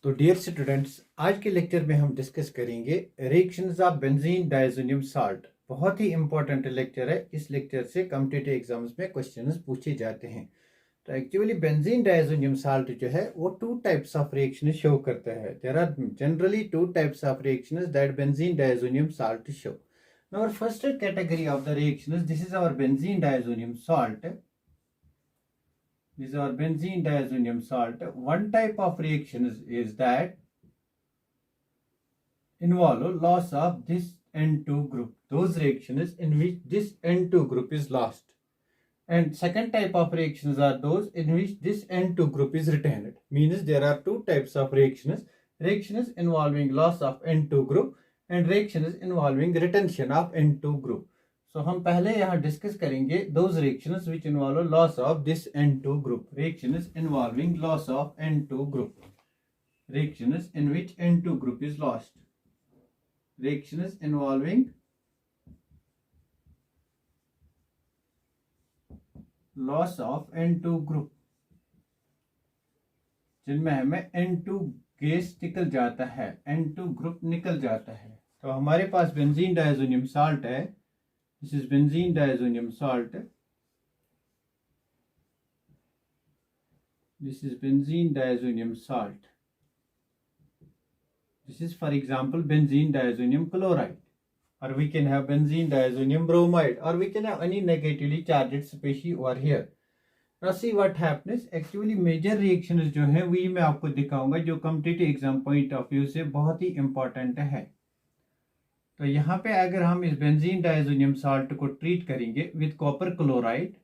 तो dear students, आज के लेक्चर में हम डिस्कस करेंगे reactions of benzene diazonium salt. बहुत ही इंपॉर्टेंट लेक्चर है। इस लेक्चर से कॉम्पिटिटिव एग्जाम्स में क्वेश्चंस पूछे जाते हैं। तो एक्चुअली बेंजीन डायज़ोनियम साल्ट जो है वो two types of reaction show करता है। There are generally two types of reactions that benzene diazonium salt show. Now our first category of the reactions, this is our benzene diazonium salt. This is our benzene diazonium salt. One type of reactions is that involve loss of this N2 group. Those reactions in which this N2 group is lost. And second type of reactions are those in which this N2 group is retained. Means there are two types of reactions. Reactions involving loss of N2 group and reactions involving retention of N2 group. So हम पहले यहाँ discuss करेंगे those reactions which involve loss of this N2 group. Reactions involving loss of N2 group. Reactions in which N2 group is lost. Reactions involving loss of N2 group, जिनमें हमें N2 gas निकल जाता है, N2 group निकल जाता है। तो हमारे पास बेंजीन डायज़ोनियम साल्ट है। This is benzene diazonium salt. This is benzene diazonium salt. This is for example benzene diazonium chloride, or we can have benzene diazonium bromide, or we can have any negatively charged species over here. Now see what happens. Actually major reactions जो है वही मैं आपको दिखाऊंगा जो competitive exam point of view से बहुत ही important है। तो यहाँ पे अगर हम इस बेंजीन डायज़ोनियम साल्ट को ट्रीट करेंगे विद कॉपर क्लोराइड,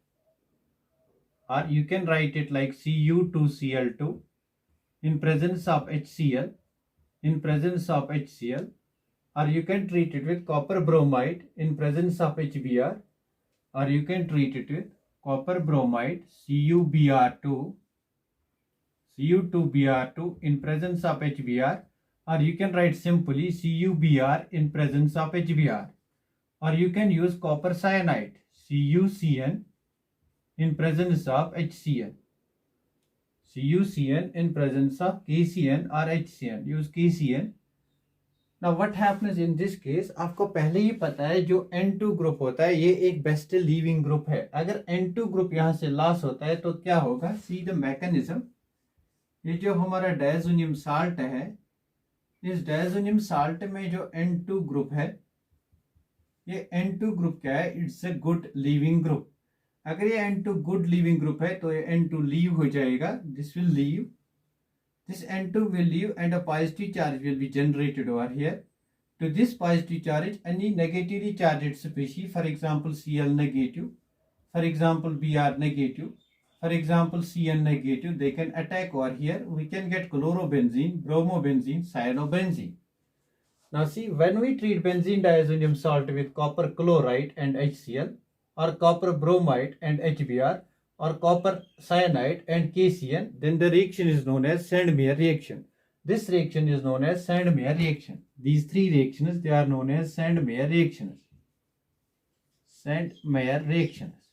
और you can write it like Cu2Cl2 in presence of HCl, in presence of HCl, or you can treat it with copper bromide in presence of HBr, or you can treat it with copper bromide CuBr2, Cu2Br2 in presence of HBr, or you can write simply CuBr in presence of HBr, or you can use copper cyanide CuCN in presence of HCl, CuCN in presence of KCN or HCN, use KCN. Now what happens in this case, आपको पहले ही पता है जो N2 group होता है ये एक best leaving group है। अगर N2 ग्रुप यहाँ से लॉस होता है तो क्या होगा, सी द मैकेनिज्म। ये जो हमारा डायज़ोनियम साल्ट है, इस डायज़ोनियम साल्ट में जो N2 ग्रुप है, ये N2 ग्रुप क्या है, it's a good leaving group. अगर ये N2 गुड लीविंग ग्रुप है तो ये N2 लीव हो जाएगा, this will leave, this N2 will leave and a positive charge will be generated over here. To this positive charge, any negatively charged species, for example Cl negative, for example Br negative, for example Cn negative, they can attack over here. We can get chlorobenzene, bromobenzene, cyanobenzene. Now see, when we treat benzene diazonium salt with copper chloride and HCl, or copper bromide and HBr, or copper cyanide and KCN, then the reaction is known as Sandmeyer reaction. This reaction is known as Sandmeyer reaction. These three reactions, they are known as Sandmeyer reactions. Sandmeyer reactions.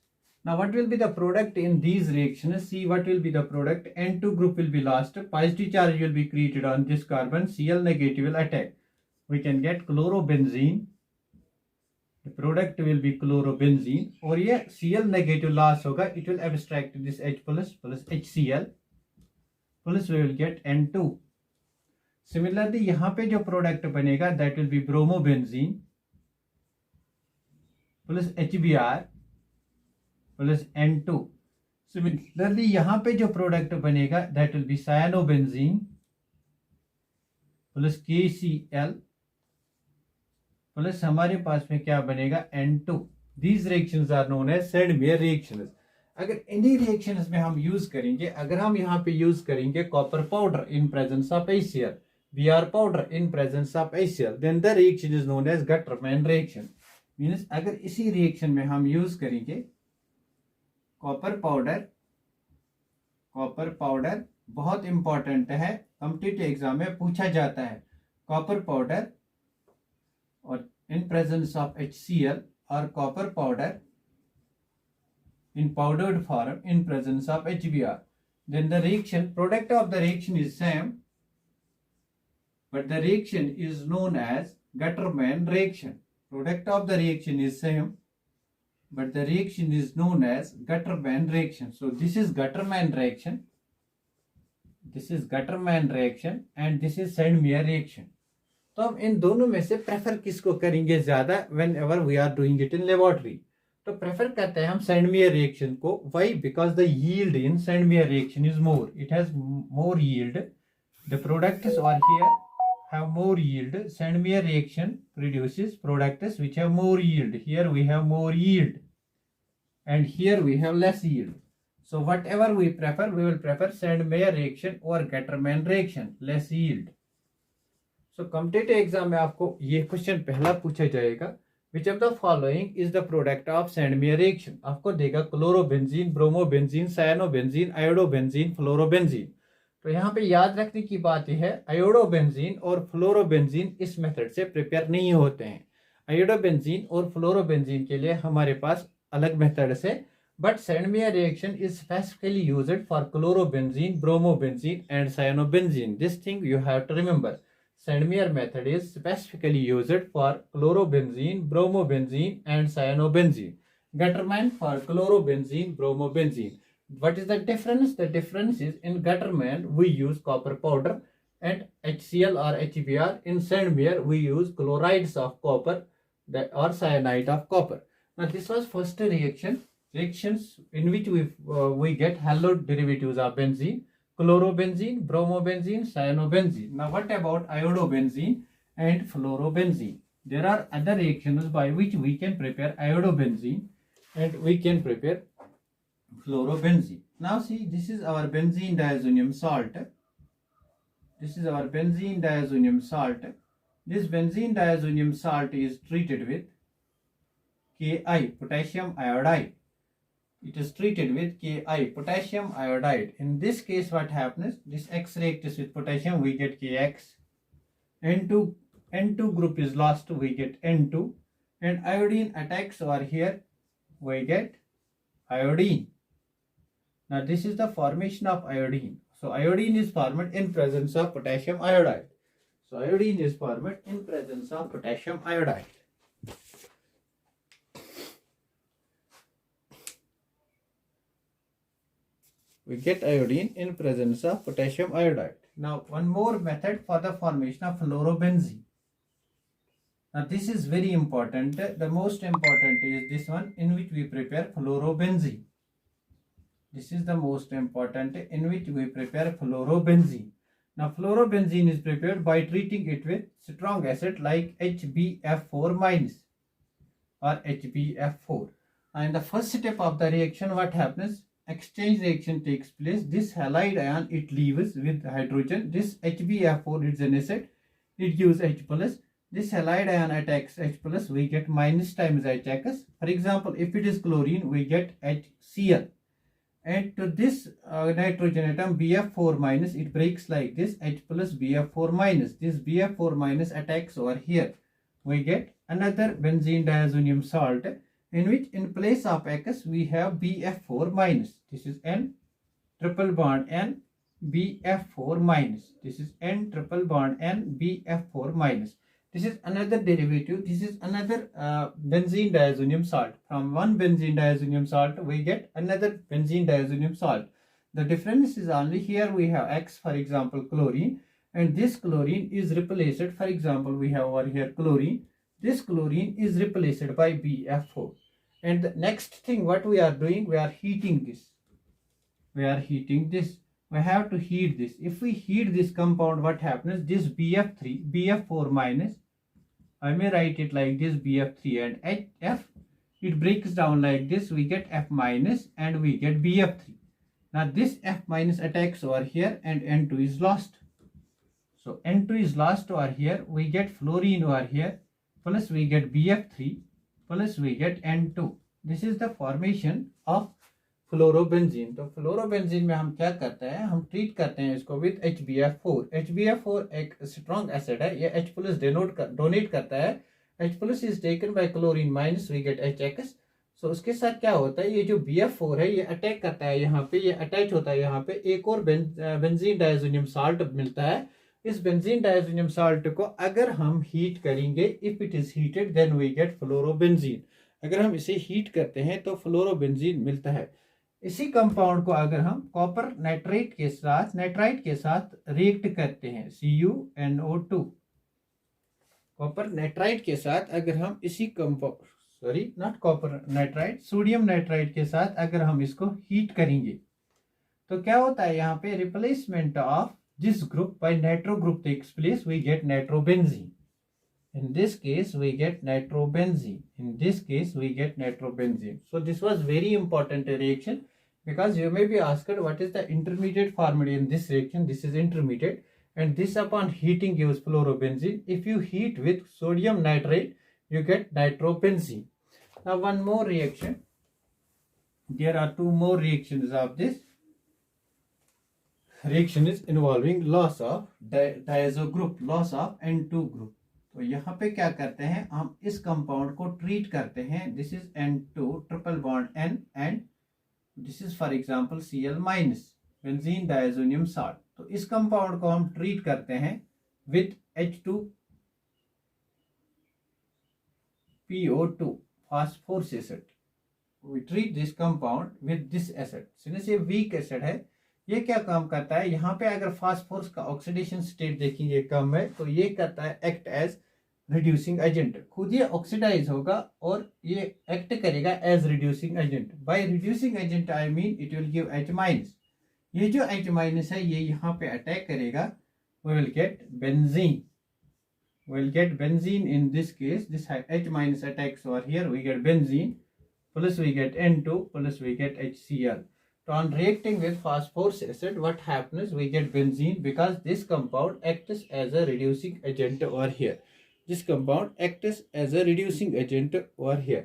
Now what will be the product in these reactions? See what will be the product. N2 group will be lost. Positive charge will be created on this carbon. Cl negative will attack. We can get chlorobenzene. The product will be chlorobenzene, और ये Cl negative loss होगा, it will abstract this H plus HCl plus we will get N2. Similarly यहाँ पे जो product बनेगा that will be bromobenzene plus HBr plus N2. Similarly यहाँ पे जो product बनेगा that will be cyanobenzene plus KCl plus हमारे पास में क्या बनेगा, N2. These reactions are known as Sandmeyer reactions. अगर इन्हीं reactions में हम यूज करेंगे, अगर हम यहाँ पे यूज करेंगे copper powder in presence of HCl, Br powder in presence of HCl, then the reaction is known as Gutermann reaction. Means अगर इसी reaction में हम यूज करेंगे copper powder बहुत इंपॉर्टेंट है, कॉम्पिटिटिव एग्जाम में पूछा जाता है। copper powder or in presence of HCl, or copper powder in powdered form in presence of HBr, then the reaction product of the reaction is same, but the reaction is known as Gattermann reaction. Product of the reaction is same, but the reaction is known as Gattermann reaction. So this is Gattermann reaction, this is Gattermann reaction and this is Sandmeyer reaction. तो हम इन दोनों में से prefer किसको करेंगे ज्यादा whenever we are doing it in laboratory? तो prefer करते हैं हम Sandmeyer रिएक्शन को. Why? Because the yield in Sandmeyer reaction is more, it has more yield, the products are here have more yield. Sandmeyer reaction produces products which have more yield. Here we have more yield and here we have less yield. So whatever we prefer, we will prefer Sandmeyer reaction or Gattermann reaction, less yield. So competitive exam में आपको ये question पहला पूछा जाएगा, which of the following is the product of Sandmeyer reaction? आपको देगा chlorobenzene, bromobenzene, cyanobenzene, iodobenzene, fluorobenzene. तो यहाँ पे याद रखने की बात यह है, आयोडोबेंजीन और फ्लोरोबेंजीन इस मेथड से प्रिपेयर नहीं होते हैं. आयोडोबेंजीन और फ्लोरोबेंजीन के लिए हमारे पास अलग मेथड से, but Sandmeyer reaction is specifically used for chlorobenzene, bromobenzene and cyanobenzene. This thing you have to remember. Sandmeyer method is specifically used for chlorobenzene, bromobenzene and cyanobenzene. Gattermann for chlorobenzene, bromobenzene. What is the difference? The difference is in Gattermann we use copper powder and HCl or HBr. In Sandmeyer we use chlorides of copper or cyanide of copper. Now this was first reactions in which we get halide derivatives of benzene, chlorobenzene, bromobenzene, cyanobenzene. Now what about iodobenzene and fluorobenzene? There are other reactions by which we can prepare iodobenzene and we can prepare fluorobenzene. Now see, this is our benzene diazonium salt. This is our benzene diazonium salt. This benzene diazonium salt is treated with Ki, potassium iodide. It is treated with Ki, potassium iodide. In this case what happens? This X reacts with potassium, we get Kx. N2 group is lost, we get N2. And iodine attacks over here, we get iodine. Now this is the formation of iodine. So iodine is formed in presence of potassium iodide. So iodine is formed in presence of potassium iodide. We get iodine in presence of potassium iodide. Now one more method for the formation of fluorobenzene. Now this is very important. The most important is this one, in which we prepare fluorobenzene. This is the most important, in which we prepare fluorobenzene. Now fluorobenzene is prepared by treating it with strong acid like HbF4- or HbF4. And the first step of the reaction, what happens? Exchange reaction takes place. This halide ion, it leaves with hydrogen. This HbF4 is an acid, it gives H+. This halide ion attacks H+, we get minus times HX. For example, if it is chlorine, we get HCl. And to this nitrogen atom Bf4-, it breaks like this, H plus Bf4-. This Bf4- attacks over here. We get another benzene diazonium salt, in which in place of X we have Bf4-. This is N triple bond N Bf4-. This is N triple bond N Bf4-. This is another derivative. This is another benzene diazonium salt. From one benzene diazonium salt, we get another benzene diazonium salt. The difference is only here we have X, for example, chlorine, and this chlorine is replaced. For example, we have over here chlorine. This chlorine is replaced by Bf4. And the next thing, what we are doing, we are heating this. We are heating this. We have to heat this. If we heat this compound, what happens? This Bf4-, I may write it like this, Bf3 and F, it breaks down like this, we get F- and we get Bf3. Now this F- attacks over here and N2 is lost. So N2 is lost over here, we get fluorine over here, plus we get Bf3, plus we get N2. This is the formation of fluorobenzene. तो fluorobenzene में हम क्या करते हैं, हम treat करते हैं इसको विद HbF4. HbF4 एक स्ट्रॉन्ग एसिड है, ये H+ डोनेट करता है. H+ is taken by chlorine minus, we get HX. So उसके साथ क्या होता है, ये जो Bf4 है ये अटैक करता है यहाँ पे, ये अटैच होता है यहाँ पे, एक और बेंजीन डायजोनियम साल्ट मिलता है. इस बेंजीन डायजोनियम साल्ट को अगर हम हीट करेंगे, if it is heated then we get fluorobenzene. अगर हम इसे हीट करते हैं तो फ्लोरोबेंजीन मिलता है। इसी कंपाउंड को अगर हम कॉपर नाइट्राइट के साथ रिएक्ट करते हैं, CuNO2, कॉपर नाइट्राइट के साथ अगर हम इसी compound, sorry not copper nitrite, sodium nitrite के साथ अगर हम इसको हीट करेंगे तो क्या होता है, यहाँ पे replacement of this group by nitro group takes place, we get nitrobenzene. In this case we get nitrobenzene. In this case we get nitrobenzene. So this was very important reaction, because you may be asked what is the intermediate formula in this reaction. This is intermediate, and this upon heating gives fluorobenzene. If you heat with sodium nitrate you get nitrobenzene. Now one more reaction, there are two more reactions of this. Reaction is involving loss of diazo group, loss of N2 group. तो यहाँ पे क्या करते हैं, हम इस compound को treat करते हैं। This is N2 triple bond N and this is for example Cl minus, benzene diazonium salt. तो इस कंपाउंड को हम ट्रीट करते हैं with H2PO2 phosphorus acid. We treat this compound with this acid. सिंस ये वीक एसिड है, ये क्या काम करता है, यहाँ पे अगर फास्फोरस का ऑक्सीडेशन स्टेट देखेंगे कम है, तो ये करता है एक्ट एज रिड्यूसिंग एजेंट। खुद ये ऑक्सीडाइज होगा और ये एक्ट करेगा as reducing agent. By reducing agent I mean it will give H minus. ये जो H माइनस है ये यहाँ पे अटैक करेगा, we will get benzene. we will get benzene in this case. This H minus attacks over here, we get benzene, plus we get N2, plus we get HCl. So on reacting with phosphorus acid, what happens, we get benzene, because this compound acts as a reducing agent over here. This compound acts as a reducing agent over here.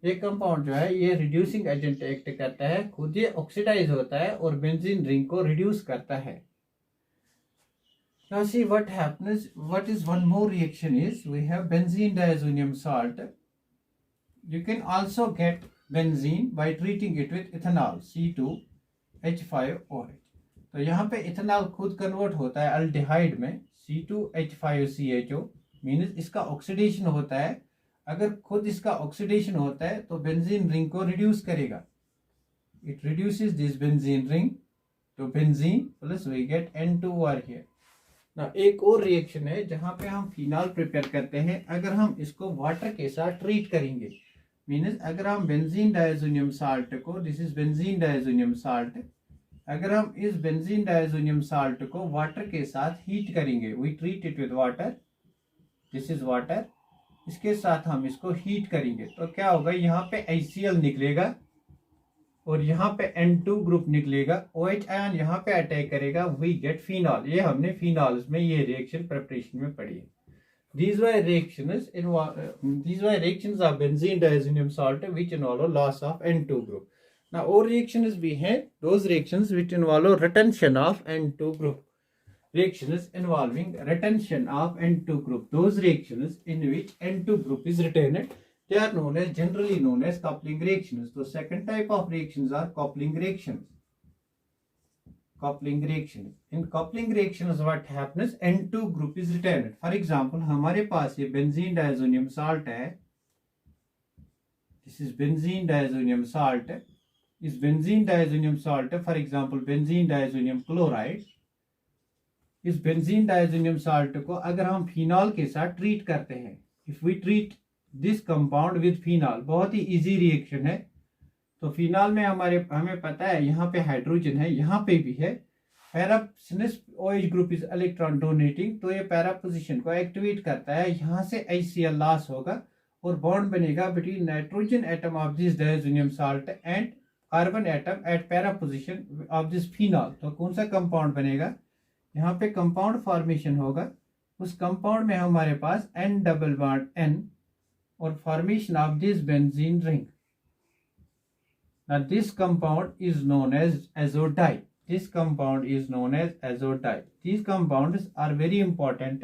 ये compound जो है ये reducing agent act करता है, खुद ये oxidise होता है और बेंजीन रिंग को रिड्यूस करता है. Now see what happens. What is one more reaction is, we have benzene diazonium salt. You can also get benzene by treating it with ethanol, C2H5OH. तो यहाँ पे इथेनॉल खुद कन्वर्ट होता है aldehyde में, C2H5CHO, मीन्स इसका oxidation होता है. अगर खुद इसका ऑक्सीडेशन होता है तो बेंजीन रिंग को रिड्यूस करेगा. It reduces this benzene ring तो benzene plus we get N2 over here. ना एक और रिएक्शन है जहां पे हम फिनॉल प्रिपेयर करते हैं. अगर हम इसको वाटर के साथ ट्रीट करेंगे, मीन्स अगर हम बेंजीन डायजोनियम साल्ट को, this is benzene diazonium salt, अगर हम इस बेंजीन डायजोनियम साल्ट को वाटर के साथ हीट करेंगे, we treat it with water, this is water, इसके साथ हम इसको हीट करेंगे तो क्या होगा, यहाँ पे HCl निकलेगा और यहाँ पे N2 ग्रुप निकलेगा, OH आयन यहाँ पे अटैक करेगा, वी गेट फिनॉल. ये हमने फिनॉल्स में ये रिएक्शन प्रिपरेशन में पढ़ी है. These were reactions of benzene diazonium salt which involve loss of N2 group. Now all reactions we had, those reactions which involve retention of N2 group. Reactions involving retention of N2 group, those reactions in which N2 group is retained, they are known as, generally known as coupling reactions. So second type of reactions are coupling reactions. Coupling reactions. In coupling reactions what happens, N2 group is retained. For example, हमारे पास ये benzene diazonium salt है, this is benzene diazonium salt. इस benzene diazonium salt, for example benzene diazonium chloride, इस benzene diazonium salt को अगर हम phenol के साथ ट्रीट करते हैं, if we treat this compound with phenol, बहुत ही इजी रिएक्शन है. तो फिनॉल में हमें पता है यहाँ पे हाइड्रोजन है, यहाँ पे भी है. Since OH group is electron donating, तो ये पैरा पोजिशन को एक्टिवेट करता है, यहाँ से HCl लॉस होगा और बॉन्ड बनेगा between nitrogen atom of this diazonium salt and carbon atom at para position of this phenol. तो कौन सा कंपाउंड बनेगा, यहाँ पे कंपाउंड फॉर्मेशन होगा. उस कंपाउंड में हमारे पास N डबल बॉन्ड N और formation of this benzene ring. Now this compound is known as azodide. This compound is known as azodide. These compounds are very important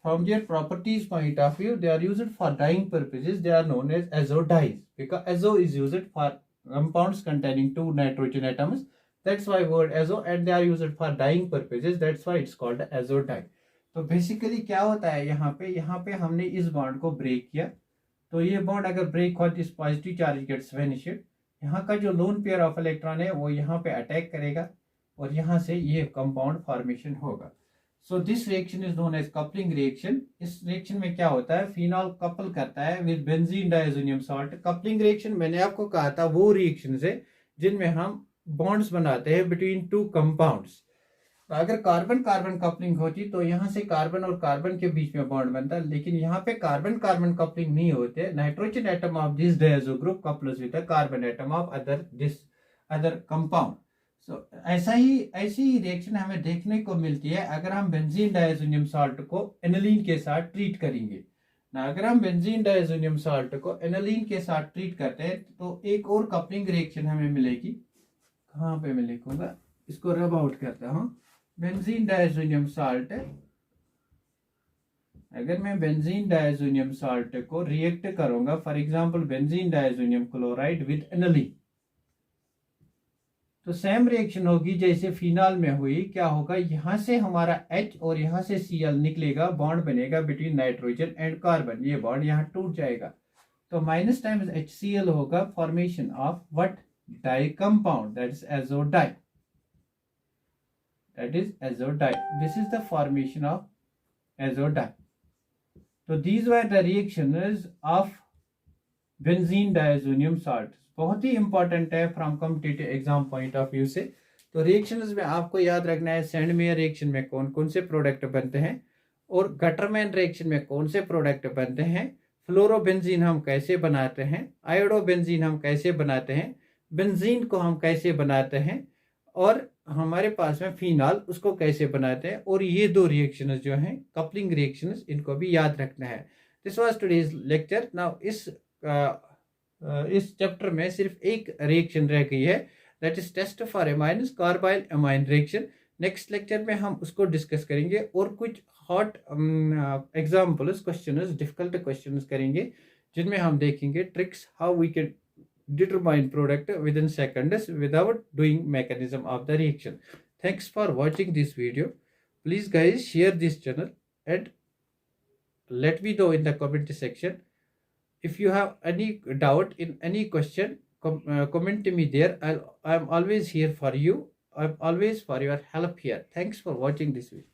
from their properties point of view. They are used for dyeing purposes. They are known as azodides because azo is used for compounds containing two nitrogen atoms. That's why word azo, and they are used for dyeing purposes. That's why it's called azodide. तो basically क्या होता है यहाँ पे हमने इस bond को break किया, तो ये बॉन्ड अगर ब्रेक हो this positive charge gets vanished, यहाँ का जो लोन पेयर ऑफ इलेक्ट्रॉन है वो यहाँ पे अटैक करेगा और यहाँ से ये कंपाउंड फॉर्मेशन होगा। So this reaction is known as coupling reaction. इस रिएक्शन में क्या होता है, फिनॉल कपल करता है with benzene diazonium salt. Coupling reaction मैंने आपको कहा था वो रिएक्शन है जिनमें हम बॉन्ड्स बनाते हैं बिटवीन टू कंपाउंड्स। तो अगर कार्बन कार्बन कपलिंग होती तो यहाँ से कार्बन और कार्बन के बीच में बॉन्ड बनता, लेकिन यहाँ पे कार्बन कार्बन कपलिंग नहीं होते। Nitrogen atom of this diazo group couples with the carbon atom of other compound. So ऐसी ही रिएक्शन हमें देखने को मिलती है अगर हम बेंजीन डायजोनियम सॉल्ट को एनिलीन के साथ ट्रीट करेंगे ना। अगर हम बेंजीन डायजोनियम सॉल्ट को एनिलीन के साथ ट्रीट करते हैं तो एक और कपलिंग रिएक्शन हमें मिलेगी। कहाँ पे मैं लिखूंगा, इसको रब आउट करता हूँ। बेंजीन डायजोनियम सॉल्ट, अगर मैं बेंजीन डायजोनियम सॉल्ट को रिएक्ट करूंगा, for example benzene diazonium chloride with aniline, तो सेम रिएक्शन होगी जैसे फिनॉल में हुई। क्या होगा, यहां से हमारा H और यहां से Cl निकलेगा, बॉन्ड बनेगा बिटवीन नाइट्रोजन एंड कार्बन, ये बॉन्ड यहां टूट जाएगा। तो माइनस टाइम्स HCl होगा, formation of what, dye compound, that is azo dye, that is azo die. This is the formation of azo die. So these were the reactions of benzene diazonium salt. बहुत ही important है from competitive exam point of view से। तो reactions में आपको याद रखना है Sandmeyer reaction में कौन कौन से प्रोडक्ट बनते हैं और गटरमैन रिएक्शन में कौन से प्रोडक्ट बनते हैं, फ्लोरोबेंजीन हम कैसे बनाते हैं, आयोडोबेंजीन हम कैसे बनाते हैं, बेंजीन को हम कैसे बनाते हैं, और हमारे पास में फिनॉल उसको कैसे बनाते हैं। और ये दो रिएक्शंस जो हैं कपलिंग रिएक्शंस, इनको भी याद रखना है। This was today's lecture. Now इस चैप्टर में सिर्फ एक रिएक्शन रह गई है, that is test for amines, carbyl amine reaction. Next lecture में हम उसको डिस्कस करेंगे और कुछ hot examples, questions, difficult questions करेंगे जिनमें हम देखेंगे tricks how we can determine product within seconds without doing mechanism of the reaction. Thanks for watching this video. Please guys share this channel and let me know in the comment section. If you have any doubt in any question, comment to me there. I'm always here for you. I'm always for your help here. Thanks for watching this video.